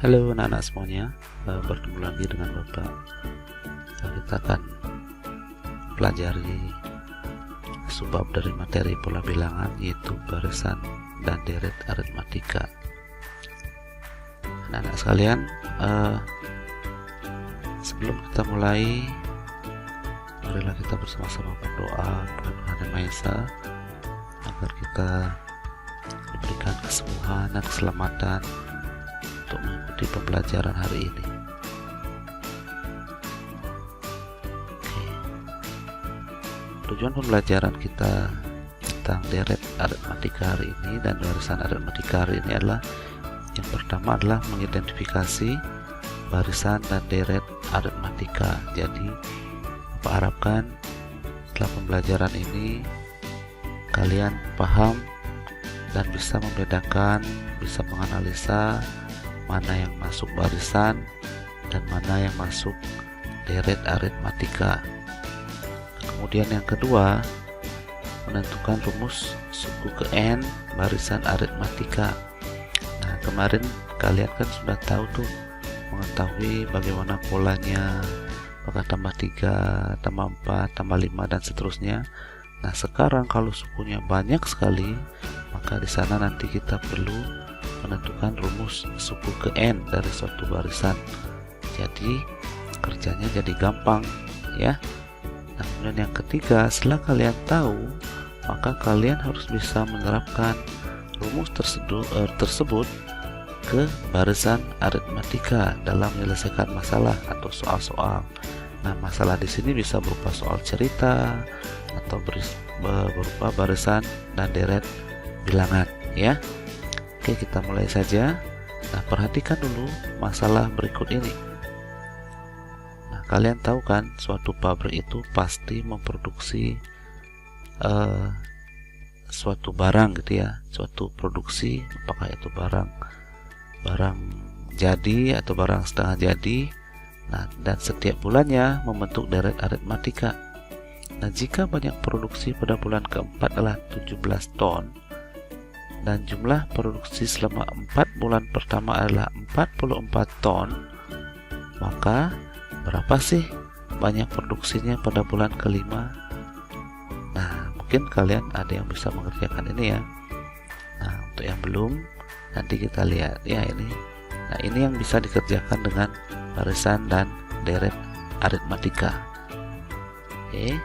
Halo anak-anak semuanya, bertemu lagi dengan Bapak. Kita akan pelajari subbab dari materi pola bilangan, yaitu barisan dan deret aritmatika. Anak-anak sekalian, sebelum kita mulai, marilah kita bersama-sama berdoa kepada Tuhan Yang Maha Esa agar kita diberikan kesembuhan dan keselamatan untuk mengikuti pembelajaran hari ini. Oke. Tujuan pembelajaran kita tentang deret aritmatika hari ini dan barisan aritmatika hari ini adalah, yang pertama adalah mengidentifikasi barisan dan deret aritmatika. Jadi Bapak harapkan setelah pembelajaran ini kalian paham dan bisa membedakan, bisa menganalisa mana yang masuk barisan dan mana yang masuk deret aritmatika. Kemudian yang kedua, menentukan rumus suku ke N barisan aritmatika. Nah, kemarin kalian kan sudah tahu tuh, mengetahui bagaimana polanya, apakah tambah 3, tambah 4, tambah 5 dan seterusnya. Nah, sekarang kalau sukunya banyak sekali, maka di sana nanti kita perlu menentukan rumus suku ke N dari suatu barisan. Jadi kerjanya jadi gampang ya. Nah, kemudian yang ketiga, setelah kalian tahu, maka kalian harus bisa menerapkan rumus tersebut ke barisan aritmatika dalam menyelesaikan masalah atau soal-soal. Nah, masalah di sini bisa berupa soal cerita atau berupa barisan dan deret bilangan ya. Oke, kita mulai saja. Nah, perhatikan dulu masalah berikut ini. Nah, kalian tahu kan, suatu pabrik itu pasti memproduksi suatu barang gitu ya, suatu produksi, apakah itu barang jadi atau barang setengah jadi. Nah, dan setiap bulannya membentuk deret aritmatika. Nah, jika banyak produksi pada bulan keempat adalah 17 ton dan jumlah produksi selama 4 bulan pertama adalah 44 ton, maka berapa sih banyak produksinya pada bulan kelima? Nah, mungkin kalian ada yang bisa mengerjakan ini ya. Nah, untuk yang belum, nanti kita lihat ya ini. Nah, ini yang bisa dikerjakan dengan barisan dan deret aritmatika. Oke.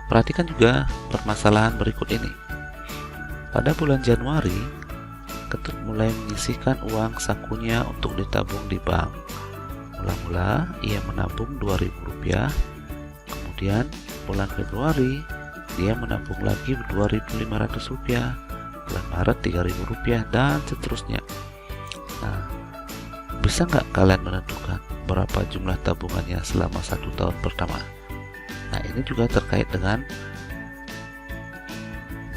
Perhatikan juga permasalahan berikut ini. Pada bulan Januari, Ketut mulai menyisihkan uang sakunya untuk ditabung di bank. Mula-mula ia menabung Rp2.000, kemudian bulan Februari dia menabung lagi Rp2.500, bulan Maret Rp3.000 dan seterusnya. Nah, bisa nggak kalian menentukan berapa jumlah tabungannya selama 1 tahun pertama? Nah, ini juga terkait dengan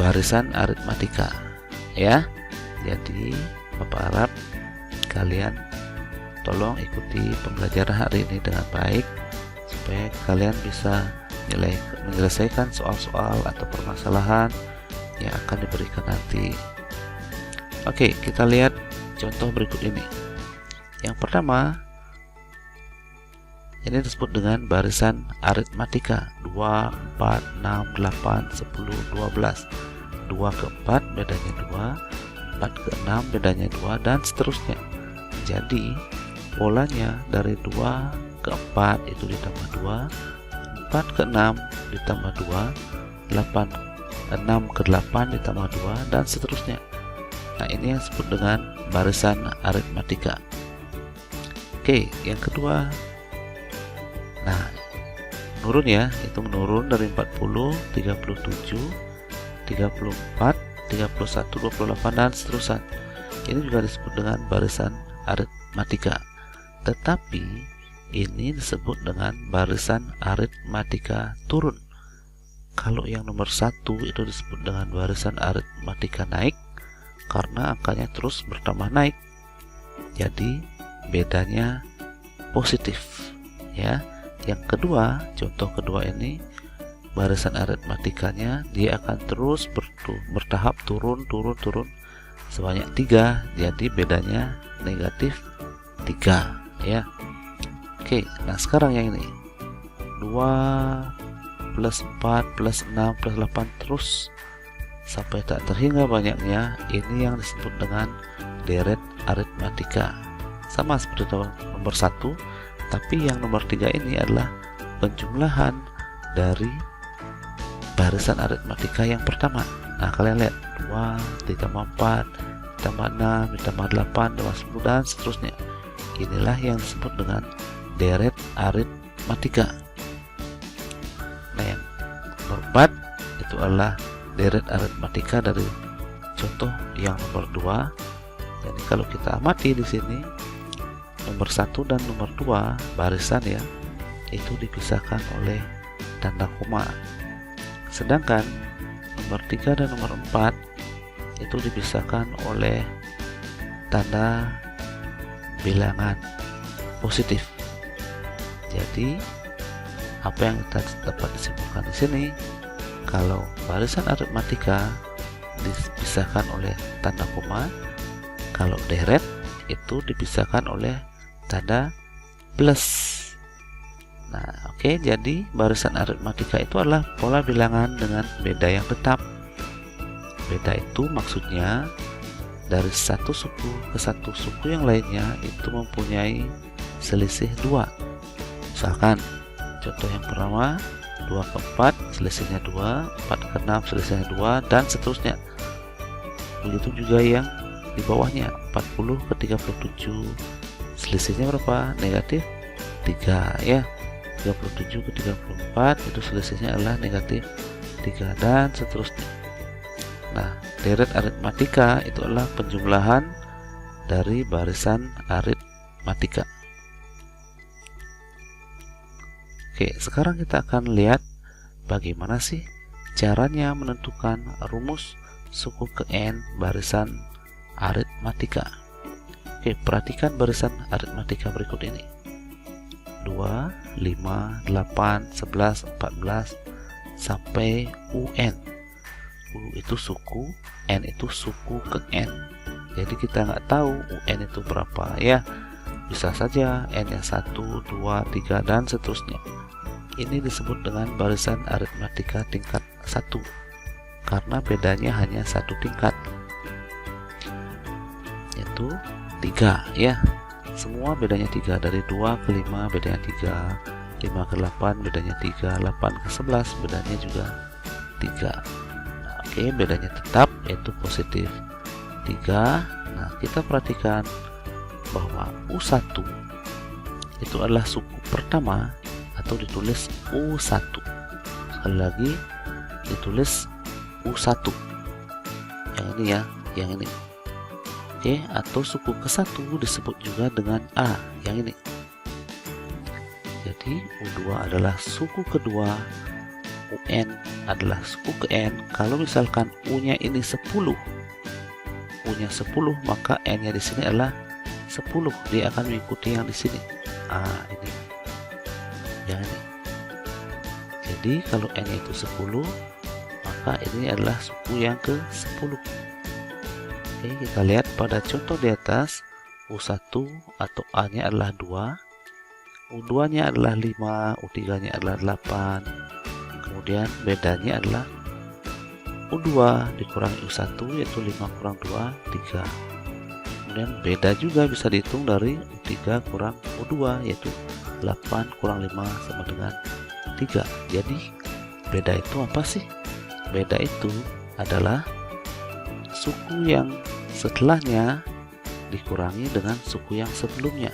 barisan aritmatika ya. Jadi Bapak harap kalian tolong ikuti pembelajaran hari ini dengan baik, supaya kalian bisa menyelesaikan soal-soal atau permasalahan yang akan diberikan nanti. Oke, kita lihat contoh berikut ini. Yang pertama, ini disebut dengan barisan aritmatika. 2, 4, 6, 8, 10, 12. 2 ke 4 bedanya 2, 4 ke 6 bedanya 2, dan seterusnya. Jadi polanya dari 2 ke 4 itu ditambah 2, 4 ke 6 ditambah 2, 6 ke 8 ditambah 2, dan seterusnya. Nah, ini yang disebut dengan barisan aritmatika. Oke, yang kedua. Nah, menurun ya, itu menurun dari 40, 37, 34, 31, 28 dan seterusnya. Ini juga disebut dengan barisan aritmatika. Tetapi ini disebut dengan barisan aritmatika turun. Kalau yang nomor 1 itu disebut dengan barisan aritmatika naik karena angkanya terus bertambah naik. Jadi bedanya positif ya. Yang kedua, contoh kedua ini, barisan aritmatikanya dia akan terus bertahap turun sebanyak 3, jadi bedanya negatif 3 ya. Oke, nah sekarang yang ini 2 plus 4 plus 6 plus 8 terus sampai tak terhingga banyaknya. Ini yang disebut dengan deret aritmatika, sama seperti nomor 1, tapi yang nomor 3 ini adalah penjumlahan dari barisan aritmatika yang pertama. Nah, kalian lihat 2 ditambah 4 ditambah 6 ditambah 8 ditambah 10 dan seterusnya. Inilah yang disebut dengan deret aritmatika. Nah, yang nomor 4 itu adalah deret aritmatika dari contoh yang nomor 2. Jadi kalau kita amati di sini nomor 1 dan nomor 2 barisan ya, itu dipisahkan oleh tanda koma. Sedangkan nomor 3 dan nomor 4 itu dipisahkan oleh tanda bilangan positif. Jadi apa yang kita dapat disimpulkan di sini, kalau barisan aritmatika dipisahkan oleh tanda koma, kalau deret itu dipisahkan oleh tanda plus. Nah, oke, jadi barisan aritmatika itu adalah pola bilangan dengan beda yang tetap. Beda itu maksudnya dari satu suku ke satu suku yang lainnya itu mempunyai selisih 2. Misalkan contoh yang pertama 2 ke 4 selisihnya 2, 4 ke 6 selisihnya 2, dan seterusnya. Begitu juga yang di bawahnya 40 ke 37 selisihnya berapa? Negatif 3 ya. 37 ke 34 itu selisihnya adalah negatif 3 dan seterusnya. Nah, deret aritmatika itu adalah penjumlahan dari barisan aritmatika. Oke, sekarang kita akan lihat bagaimana sih caranya menentukan rumus suku ke n barisan aritmatika. Oke, perhatikan barisan aritmatika berikut ini. 2, 5, 8, 11, 14 sampai UN. U itu suku, N itu suku ke N. Jadi kita nggak tahu UN itu berapa ya. Bisa saja N nya 1, 2, 3 dan seterusnya. Ini disebut dengan barisan aritmatika tingkat 1 karena bedanya hanya 1 tingkat, yaitu 3 ya. Semua bedanya 3, dari 2 ke 5 bedanya 3, 5 ke 8 bedanya 3, 8 ke 11 bedanya juga 3. Nah, oke, bedanya tetap yaitu positif 3. Nah, kita perhatikan bahwa U1 itu adalah suku pertama atau ditulis U1. Sekali lagi ditulis U1. Yang ini ya, yang ini. Oke, atau suku ke-1 disebut juga dengan A, yang ini. Jadi U2 adalah suku kedua, UN adalah suku ke N. Kalau misalkan U-nya ini 10, U-nya 10, maka N-nya di sini adalah 10. Dia akan mengikuti yang di sini. Ini. Yang ini. Jadi kalau N-nya itu 10, maka ini adalah suku yang ke-10. Oke, kita lihat pada contoh di atas, U1 atau A-nya adalah 2, U2-nya adalah 5, U3-nya adalah 8, kemudian bedanya adalah U2 dikurangi U1 yaitu 5 kurang 2, 3. Kemudian beda juga bisa dihitung dari U3 kurang U2 yaitu 8 kurang 5 sama dengan 3. Jadi beda itu apa sih? Beda itu adalah suku yang setelahnya dikurangi dengan suku yang sebelumnya.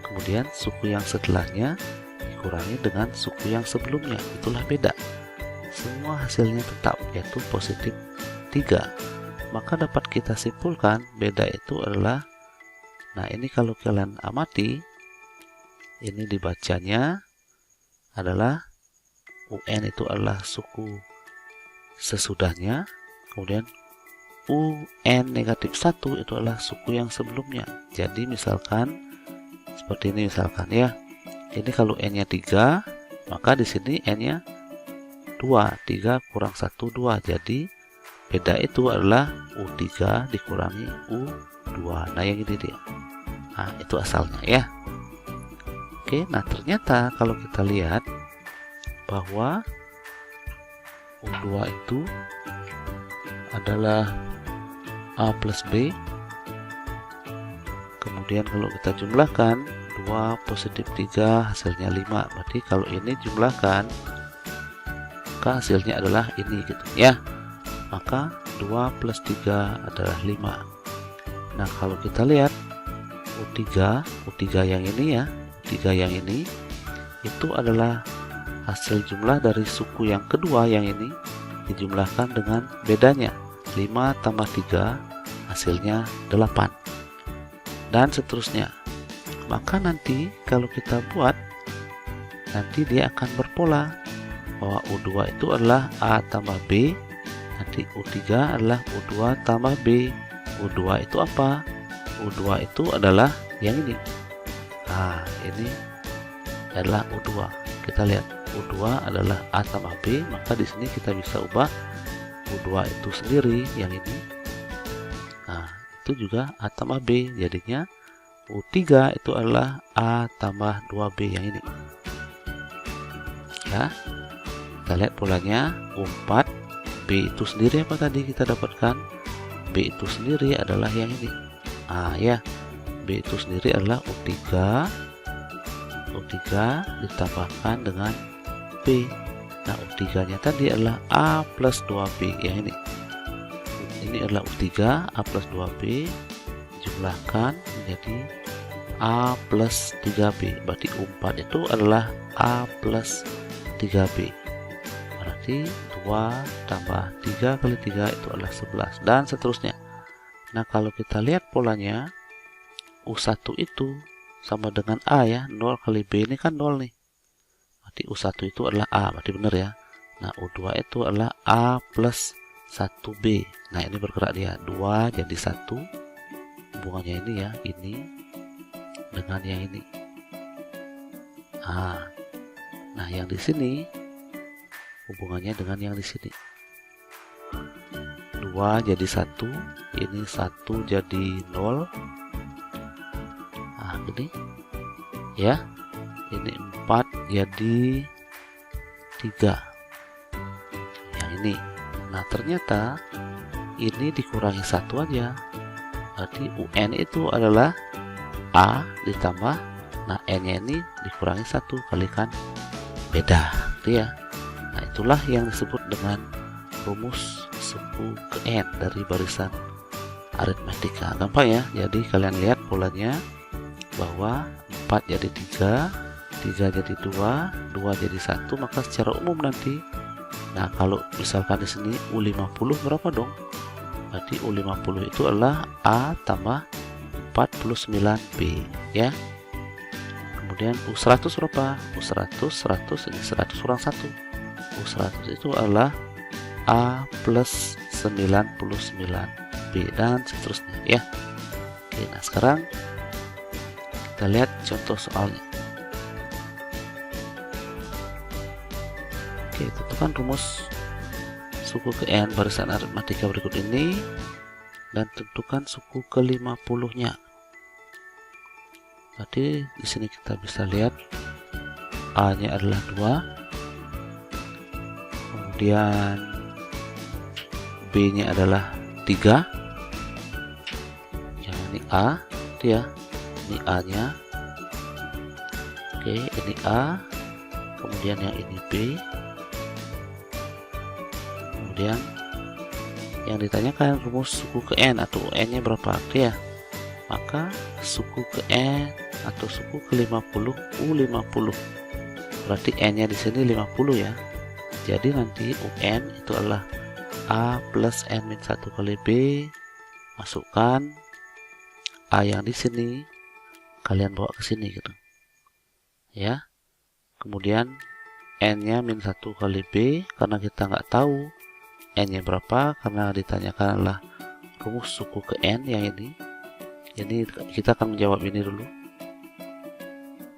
Kemudian suku yang setelahnya dikurangi dengan suku yang sebelumnya. Itulah beda. Semua hasilnya tetap yaitu positif 3. Maka dapat kita simpulkan beda itu adalah, nah ini kalau kalian amati, ini dibacanya adalah UN itu adalah suku sesudahnya, kemudian UN negatif 1 itu adalah suku yang sebelumnya. Jadi misalkan seperti ini misalkan ya. Ini kalau N-nya 3, maka di sini N-nya 2. 3 kurang 1, 2. Jadi beda itu adalah U3 dikurangi U2. Nah yang ini dia. Nah itu asalnya ya. Oke, nah ternyata kalau kita lihat bahwa U2 itu adalah A plus B. Kemudian kalau kita jumlahkan 2 positif 3 hasilnya 5. Berarti kalau ini jumlahkan maka hasilnya adalah ini gitu ya. Maka 2 plus 3 adalah 5. Nah kalau kita lihat U3 yang ini ya, U3 yang ini itu adalah hasil jumlah dari suku yang kedua yang ini dijumlahkan dengan bedanya 5 tambah 3 hasilnya 8 dan seterusnya. Maka nanti kalau kita buat nanti dia akan berpola bahwa U2 itu adalah A tambah B, nanti U3 adalah U2 tambah B. U2 itu apa? U2 itu adalah yang ini. Nah ini adalah U2. Kita lihat U2 adalah A tambah B, maka di sini kita bisa ubah U2 itu sendiri yang ini. Nah itu juga A tambah B, jadinya U3 itu adalah A tambah 2B yang ini ya. Kita lihat polanya U4, B itu sendiri apa tadi kita dapatkan? B itu sendiri adalah yang ini. Ya, B itu sendiri adalah U3 ditambahkan dengan B. Nah U3 nya tadi adalah A plus 2B yang ini. Ini adalah U3 A plus 2B jumlahkan menjadi A plus 3B. Berarti U4 itu adalah A plus 3B. Berarti 2 tambah 3 kali 3 itu adalah 11 dan seterusnya. Nah kalau kita lihat polanya U1 itu sama dengan A ya, 0 kali B ini kan 0 nih. Berarti U1 itu adalah A, berarti benar ya. Nah U2 itu adalah A plus 1B. Nah ini bergerak dia 2 jadi 1. Hubungannya ini ya, ini dengan yang ini. Nah yang di sini hubungannya dengan yang di sini. 2 jadi 1, ini 1 jadi 0. Nah gini ya, ini 4 jadi 3 yang ini. Nah ternyata ini dikurangi 1 aja, berarti UN itu adalah A ditambah, nah N nya ini dikurangi 1 kalikan beda gitu ya. Nah itulah yang disebut dengan rumus suku ke N dari barisan aritmetika. Gampang ya, jadi kalian lihat polanya bahwa 4 jadi 3 jadi 2 jadi 1, maka secara umum nanti, nah kalau misalkan di sini U50 berapa dong? Berarti U50 itu adalah A tambah 49B ya. Kemudian U100 berapa? U100 ini 100 kurang 1. U100 itu adalah A plus 99B dan seterusnya ya. Oke, nah sekarang kita lihat contoh soalnya. Oke, tentukan rumus suku ke N barisan aritmetika berikut ini dan tentukan suku ke 50-nya. Berarti di sini kita bisa lihat A-nya adalah 2, kemudian B-nya adalah 3. Yang ini A, itu ya. Ini A-nya. Oke, ini A. Kemudian yang ini B. Kemudian yang ditanyakan rumus suku ke N atau N-nya berapa ya. Maka suku ke N atau suku ke 50 U50. Berarti N-nya di sini 50 ya. Jadi nanti UN itu adalah A plus N-1 kali B. Masukkan A yang di sini, kalian bawa ke sini gitu. Ya. Kemudian N-nya -1 kali B, karena kita nggak tahu N-nya berapa, karena ditanyakan adalah rumus suku ke N yang ini. Jadi kita akan menjawab ini dulu.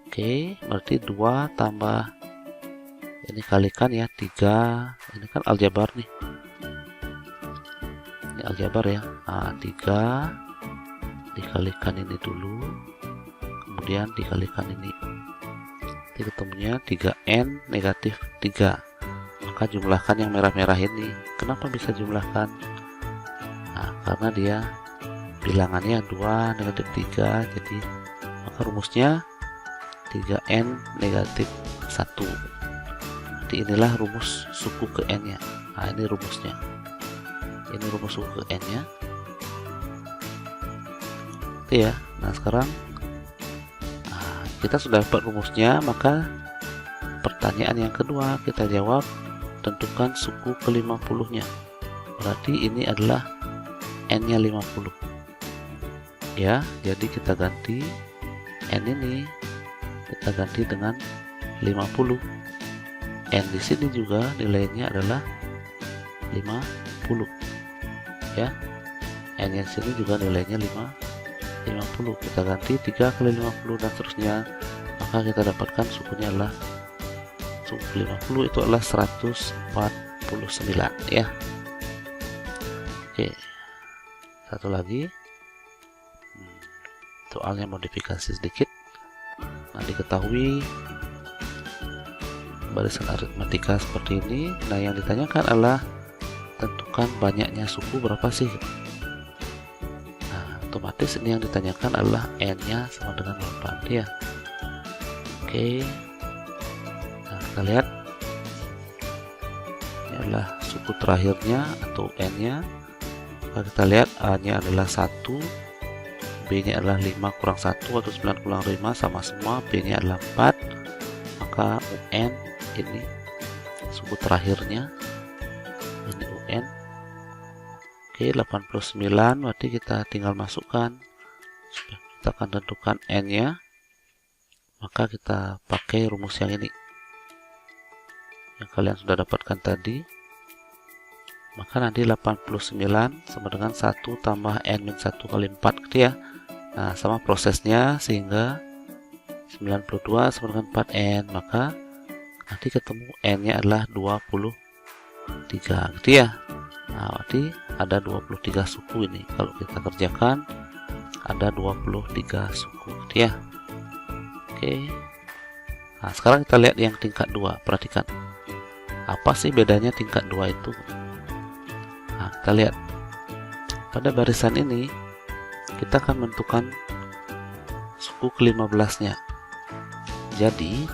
Oke, berarti 2 tambah ini kalikan ya 3. Ini kan aljabar nih. aljabar ya. Nah, 3 dikalikan ini dulu, kemudian dikalikan ini, nanti ketemunya 3n negatif 3. Maka jumlahkan yang merah-merah ini. Kenapa bisa jumlahkan? Nah, karena dia bilangannya 2 negatif 3, jadi maka rumusnya 3n negatif 1. Jadi inilah rumus suku ke n nya. Nah, ini rumusnya, ini rumus suku ke n nya itu ya. Nah, sekarang kita sudah dapat rumusnya, maka pertanyaan yang kedua kita jawab, tentukan suku ke 50 nya. Berarti ini adalah n nya 50 ya, jadi kita ganti n ini, kita ganti dengan 50. N di sini juga nilainya adalah 50 ya, n yang sini juga nilainya 50. Kita ganti 3 kali 50 dan seterusnya, maka kita dapatkan sukunya adalah, suku 50 itu adalah 149 ya. Oke, satu lagi soalnya modifikasi sedikit. Nah, diketahui barisan aritmatika seperti ini. Nah, yang ditanyakan adalah tentukan banyaknya suku berapa sih. Otomatis ini yang ditanyakan adalah n nya sama dengan 8 ya. Oke, nah kita lihat ini adalah suku terakhirnya atau n nya. Maka kita lihat a nya adalah 1, b nya adalah 5 kurang 1 atau 9 kurang 5 sama semua, b nya adalah 4. Maka un ini suku terakhirnya, ini un. Oke, 89, berarti kita tinggal masukkan. Kita akan tentukan n nya, maka kita pakai rumus yang ini yang kalian sudah dapatkan tadi. Maka nanti 89 sama dengan 1 tambah n-1 kali 4 gitu ya. Nah, sama prosesnya, sehingga 92 sama dengan 4n, maka nanti ketemu n nya adalah 23 gitu ya. Nah, berarti ada 23 suku ini. Kalau kita kerjakan ada 23 suku gitu ya. Oke. Nah, sekarang kita lihat yang tingkat 2. Perhatikan. Apa sih bedanya tingkat 2 itu? Nah, kita lihat. Pada barisan ini kita akan menentukan suku ke-15-nya. Jadi,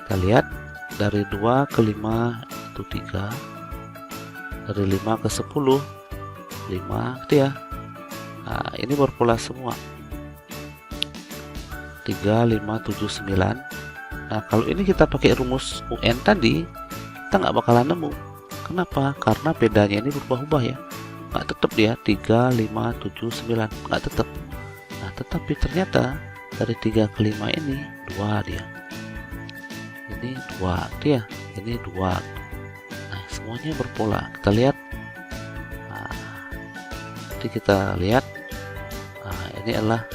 kita lihat dari 2 ke 5 itu 3. Dari 5 ke 10 5 gitu ya. Nah, ini berpola semua 3, 5, 7, 9. Nah, kalau ini kita pakai rumus UN tadi, kita nggak bakalan nemu. Kenapa? Karena bedanya ini berubah-ubah ya. Nggak tetap dia 3, 5, 7, 9, nggak tetap. Nah, tetapi ternyata dari 3 ke 5 ini 2 dia. Ini 2 dia, ini 2. Semuanya berpola. Kita lihat. Nah, jadi kita lihat. Nah, ini adalah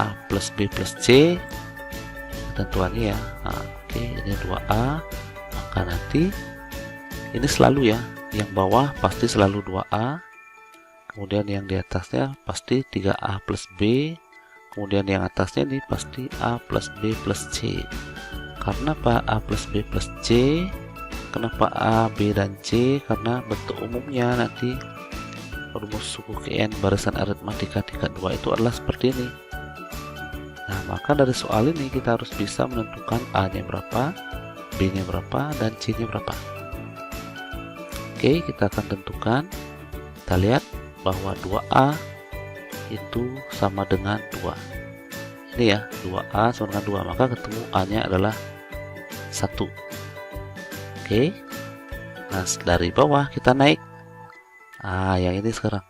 A plus B plus C ketentuannya ya. Nah, oke, ini 2A. Maka nanti ini selalu ya, yang bawah pasti selalu 2A. Kemudian yang di atasnya pasti 3A plus B. Kemudian yang atasnya ini pasti A plus B plus C. Karena Pak A plus B plus C, kenapa A, B, dan C? Karena bentuk umumnya nanti rumus suku ke n barisan aritmatika tingkat 2 itu adalah seperti ini. Nah, maka dari soal ini kita harus bisa menentukan A-nya berapa, B-nya berapa, dan C-nya berapa. Oke, kita akan tentukan. Kita lihat bahwa 2A itu sama dengan 2. Ini ya, 2A sama dengan 2, maka ketemu A-nya adalah 1. Oke, nah dari bawah kita naik. Yang ini sekarang.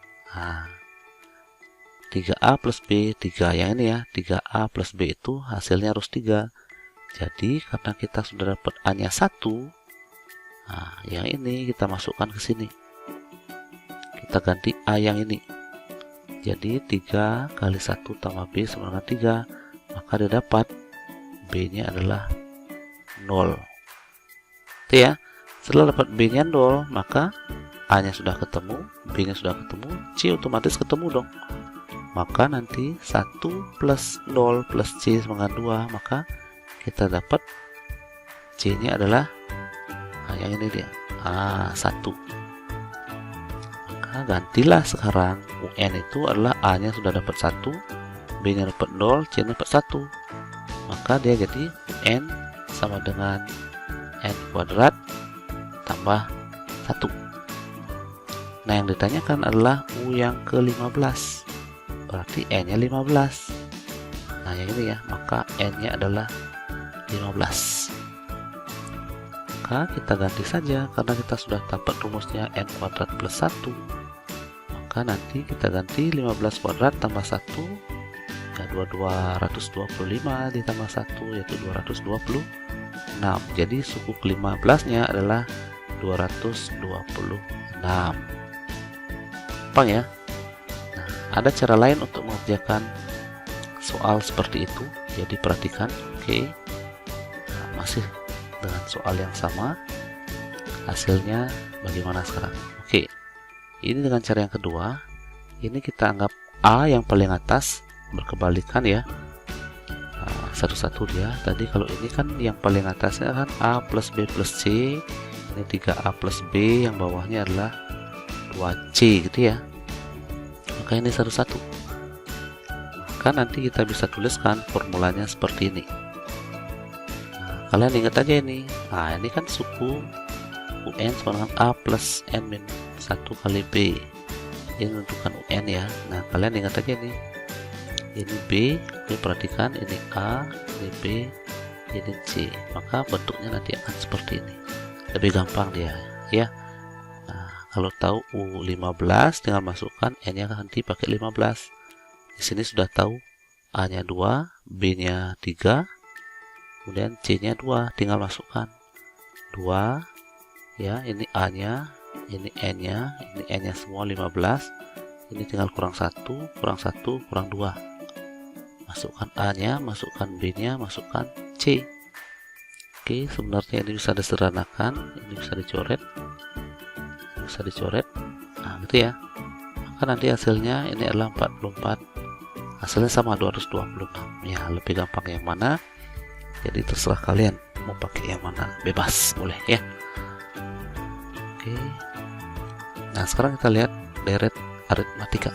3A plus B, 3 yang ini ya, 3A plus B itu hasilnya harus 3. Jadi karena kita sudah dapat A-nya 1, yang ini kita masukkan ke sini. Kita ganti A yang ini. Jadi 3 kali 1 tambah B sama dengan 3, maka dia dapat B-nya adalah 0. Ya, setelah dapat B nya 0, maka A nya sudah ketemu, B nya sudah ketemu, C otomatis ketemu dong. Maka nanti 1 plus 0 plus C sama 2, maka kita dapat C nya adalah yang ini dia, 1. Maka gantilah sekarang UN itu adalah A nya sudah dapat 1, B nya dapat 0, C nya dapat 1. Maka dia jadi UN sama dengan N kuadrat tambah 1. Nah, yang ditanyakan adalah U yang ke-15. Berarti N-nya 15. Nah, yang ini ya, maka N-nya adalah 15. Maka kita ganti saja, karena kita sudah dapat rumusnya N kuadrat plus 1. Maka nanti kita ganti 15 kuadrat tambah 1, ya 225 ditambah 1, yaitu 226. Jadi suku ke-15-nya adalah 226. Gampang ya. Nah, ada cara lain untuk mengerjakan soal seperti itu. Jadi perhatikan. Oke. Nah, masih dengan soal yang sama. Hasilnya bagaimana sekarang? Oke. Ini dengan cara yang kedua. Ini kita anggap A yang paling atas berkebalikan ya. Satu-satu dia. Tadi kalau ini kan yang paling atasnya kan A plus B plus C. Ini 3A plus B, yang bawahnya adalah 2C gitu ya. Maka ini satu-satu. Maka nanti kita bisa tuliskan formulanya seperti ini. Nah, kalian ingat aja ini. Nah, ini kan suku UN sama dengan A plus N min 1 kali B. Ini menentukan UN ya. Nah, kalian ingat aja nih. Ini B, ini perhatikan, ini A, ini B, ini C. Maka bentuknya nanti akan seperti ini. Lebih gampang dia ya. Kalau tahu U15 tinggal masukkan N-nya nanti pakai 15. Di sini sudah tahu A-nya 2, B-nya 3, kemudian C-nya 2, tinggal masukkan 2 ya, ini A-nya, ini N-nya, ini N-nya semua 15. Ini tinggal kurang 1, kurang 1, kurang 2. Masukkan A-nya, masukkan B-nya, masukkan C. Oke, sebenarnya ini bisa disederhanakan, ini bisa dicoret. Nah gitu ya. Maka nanti hasilnya ini adalah 44, hasilnya sama 226 ya. Lebih gampang yang mana, jadi terserah kalian mau pakai yang mana, bebas boleh ya. Oke, nah sekarang kita lihat deret aritmatika.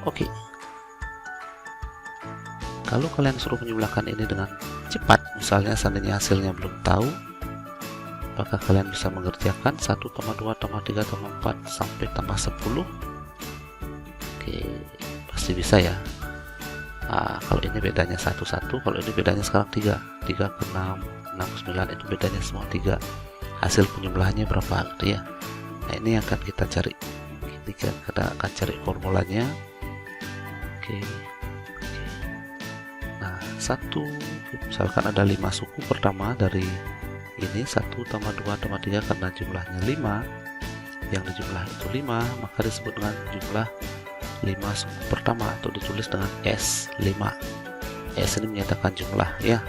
Oke, kalau kalian suruh menjumlahkan ini dengan cepat, misalnya seandainya hasilnya belum tahu, maka kalian bisa mengerjakan 1 tambah 2 tambah 3 tambah 4 sampai tambah 10. Oke, pasti bisa ya. Nah, kalau ini bedanya 1, 1, kalau ini bedanya sekarang 3 ke 6, 6 ke 9, itu bedanya semua 3. Hasil penjumlahannya berapa gitu ya. Nah, ini yang akan kita cari. Ini kita akan cari formulanya. Oke. Nah, 1, misalkan ada 5 suku pertama dari ini 1 tambah 2 tambah 3, karena jumlahnya 5, yang dijumlah itu 5, maka disebut dengan jumlah 5 suku pertama, atau ditulis dengan S5. S ini menyatakan jumlah ya.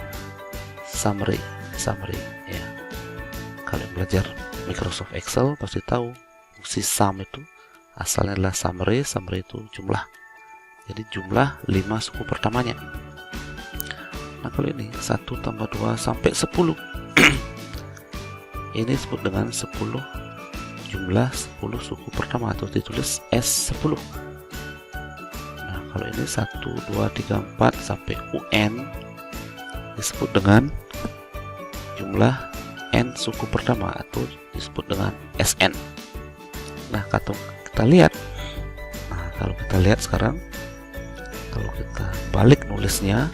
Summary ya. Kalian belajar Microsoft Excel pasti tahu fungsi sum itu asalnya adalah summary itu jumlah. Jadi jumlah 5 suku pertamanya. Nah, kalau ini 1 tambah 2 sampai 10. Ini disebut dengan 10, jumlah 10 suku pertama, atau ditulis S10. Nah, kalau ini 1, 2, 3, 4 sampai UN disebut dengan jumlah N suku pertama, atau disebut dengan SN. Nah, kalau kita lihat, kalau kita lihat sekarang, kalau kita balik nulisnya,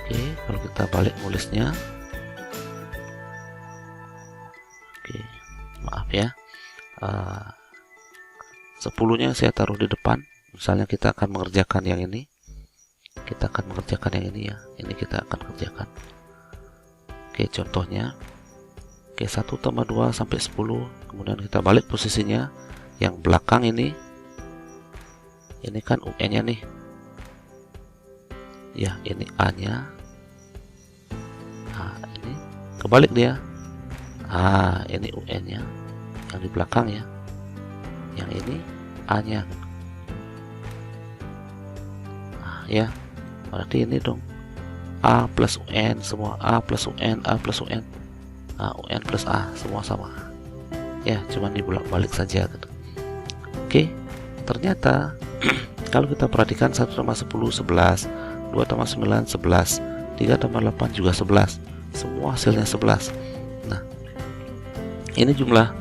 oke, kalau kita balik nulisnya, maaf ya, 10-nya saya taruh di depan. Misalnya kita akan mengerjakan yang ini, ya, ini kita akan kerjakan. Oke, contohnya, oke, 1 tambah 2 sampai 10, kemudian kita balik posisinya, yang belakang ini kan UN-nya nih ya, ini A-nya. Nah, ini kebalik dia. Ini UN nya yang di belakang ya, yang ini A nya. Ya, berarti ini dong A plus UN, semua A plus UN, A plus UN, UN plus A, semua sama ya, cuman dibolak-balik saja gitu. Oke, ternyata kalau kita perhatikan 1 tambah 10 11, 2 tambah 9 11, 3 tambah 8 juga 11, semua hasilnya 11. Nah, ini jumlah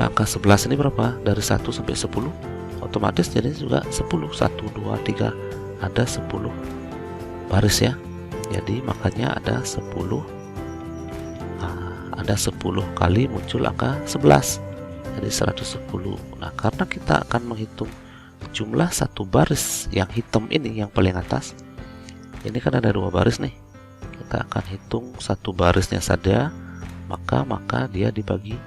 angka 11 ini berapa? Dari 1 sampai 10 otomatis jadi juga 10. 1 2 3 ada 10 baris ya. Jadi makanya ada 10 kali muncul angka 11. Jadi 110. Nah, karena kita akan menghitung jumlah satu baris yang hitam ini yang paling atas. Ini kan ada 2 baris nih. Kita akan hitung satu barisnya saja, maka dia dibagi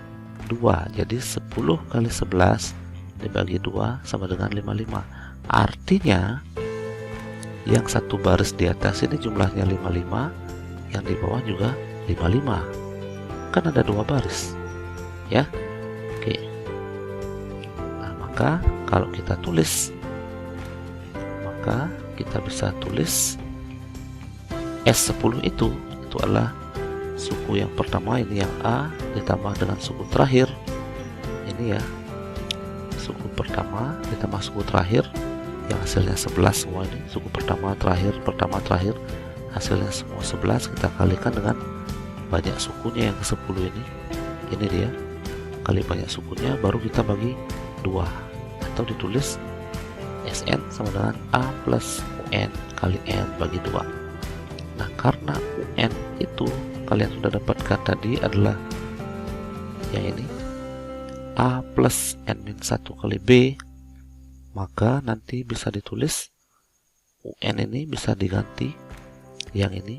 2. Jadi 10 kali 11 dibagi 2 sama dengan 55. Artinya yang satu baris di atas ini jumlahnya 55, yang di bawah juga 55. Kan ada 2 baris ya. Oke. Nah, maka kalau kita tulis, maka kita bisa tulis S10 itu adalah suku yang pertama, ini yang A ditambah dengan suku terakhir ini ya, suku pertama ditambah suku terakhir yang hasilnya 11 semua. Ini suku pertama terakhir hasilnya semua 11, kita kalikan dengan banyak sukunya yang ke-10 ini dia kali banyak sukunya, baru kita bagi 2 atau ditulis SN sama dengan A plus UN kali N bagi 2. Nah, karena UN itu kalian sudah dapatkan tadi adalah yang ini A plus N-1 kali B, maka nanti bisa ditulis UN ini bisa diganti, yang ini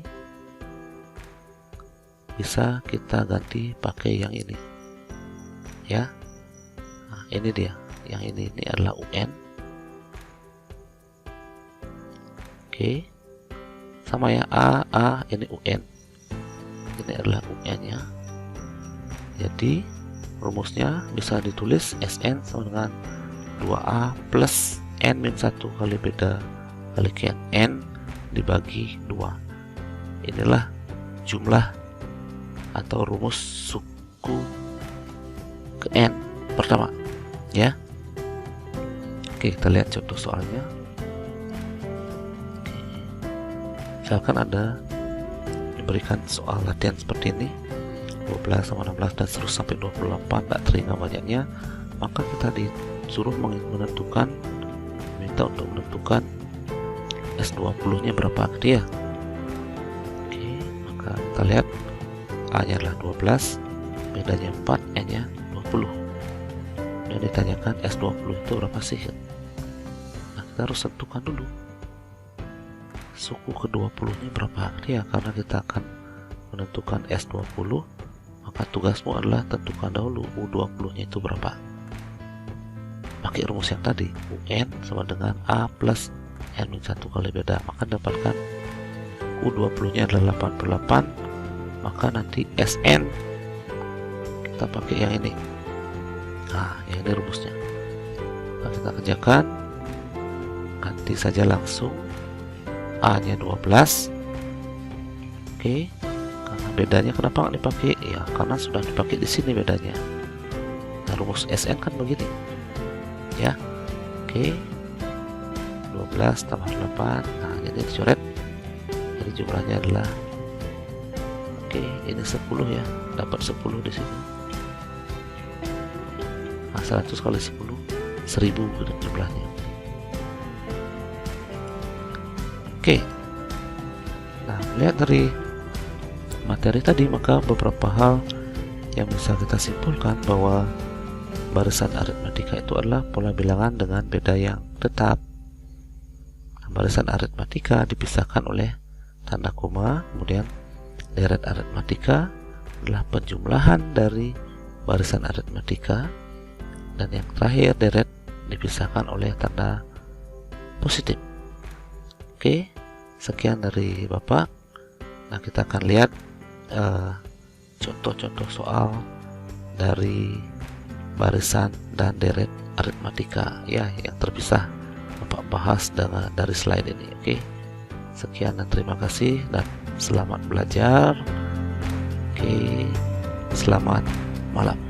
bisa kita ganti pakai yang ini ya. Nah, ini dia, yang ini adalah UN. Oke, sama ya, A ini UN, ini adalah UN nya. Jadi rumusnya bisa ditulis SN sama dengan 2A plus N-1 kali beta kali N dibagi 2. Inilah jumlah atau rumus suku ke N pertama ya. Oke, kita lihat contoh soalnya. Misalkan ada diberikan soal latihan seperti ini, 12 sama 16 dan terus sampai 28, tak teringat banyaknya, maka kita disuruh minta untuk menentukan S20 nya berapa gitu ya. Oke, maka kita lihat A nya adalah 12, bedanya 4, N nya 20, dan ditanyakan S20 itu berapa sih. Nah, kita harus tentukan dulu suku ke-20 nya berapa ya, karena kita akan menentukan S20, maka tugasmu adalah tentukan dahulu U20 nya itu berapa. Pakai rumus yang tadi, UN sama dengan A plus N-1 kali beda, maka dapatkan U20 nya adalah 88, maka nanti SN kita pakai yang ini. Nah, yang ini rumusnya. Nah, kita kerjakan, ganti saja langsung A nya 12. Oke, karena bedanya kenapa nggak dipakai ya, karena sudah dipakai di sini bedanya. Nah, rumus SN kan begini ya. Oke, 12 tambah 8, nah jadi dicoret, jadi jumlahnya adalah, oke, ini 10 ya, dapat 10 di sini. Nah, 100 kali 10 1000 jumlahnya. Oke, nah lihat dari materi tadi, maka beberapa hal yang bisa kita simpulkan bahwa barisan aritmatika itu adalah pola bilangan dengan beda yang tetap. Barisan aritmatika dipisahkan oleh tanda koma, kemudian deret aritmatika adalah penjumlahan dari barisan aritmatika, dan yang terakhir deret dipisahkan oleh tanda positif. Oke, sekian dari Bapak. Nah, kita akan lihat contoh-contoh soal dari barisan dan deret aritmatika ya yang terpisah Bapak bahas dari slide ini. Oke, sekian dan terima kasih dan selamat belajar. Oke, selamat malam.